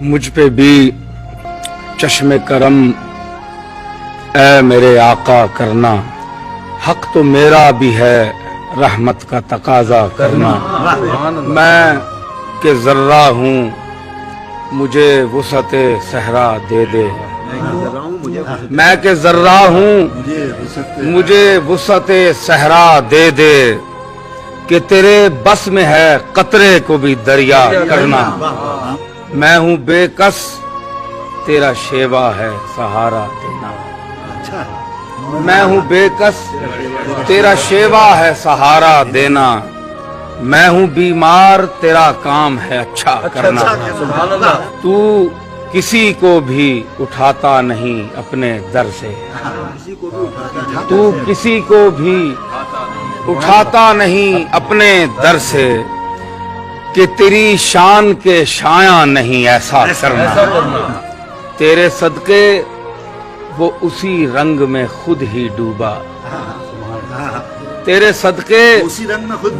مجھ پہ بھی چشم کرم اے میرے آقا کرنا، حق تو میرا بھی ہے رحمت کا تقاضا کرنا۔ میں کہ ذرہ ہوں مجھے وسعت صحرا دے دے، میں کہ ذرہ ہوں مجھے وسعت صحرا دے دے، کہ تیرے بس میں ہے قطرے کو بھی دریا کرنا۔ میں ہوں بے کس تیرا شیوا ہے سہارا دینا، میں ہوں بے کس تیرا شیوا ہے سہارا دینا، میں ہوں بیمار تیرا کام ہے اچھا کرنا۔ تو کسی کو بھی اٹھاتا نہیں اپنے در سے، تو کسی کو بھی اٹھاتا نہیں اپنے در سے، کہ تیری شان کے شایاں نہیں ایسا کرنا۔ تیرے صدقے وہ اسی رنگ میں خود ہی ڈوبا، تیرے صدقے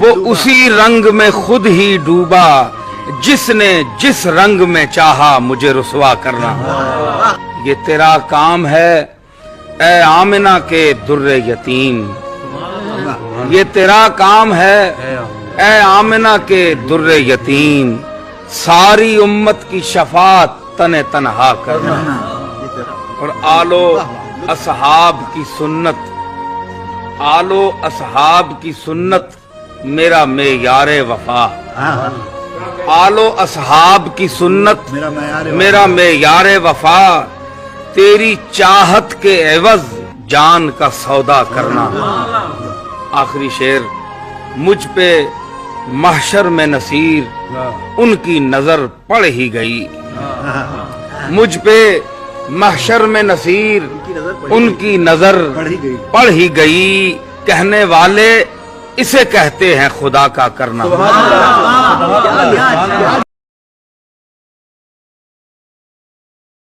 وہ اسی رنگ میں خود ہی ڈوبا، جس نے جس رنگ میں چاہا مجھے رسوا کرنا۔ یہ تیرا کام ہے اے آمنہ کے در یتیم، یہ تیرا کام ہے اے آمنہ کے در یتیم، ساری امت کی شفاعت تن تنہا کرنا۔ اور آل و اصحاب کی سنت، آل و اصحاب کی سنت میرا معیار وفا، آل و اصحاب کی سنت میرا معیار وفا، تیری چاہت کے عوض جان کا سودا کرنا۔ آخری شعر، مجھ پہ محشر میں نصیر ان کی نظر پڑ ہی گئی، مجھ پہ محشر میں نصیر ان کی نظر پڑ ہی گئی، کہنے والے اسے کہتے ہیں خدا کا کرنا۔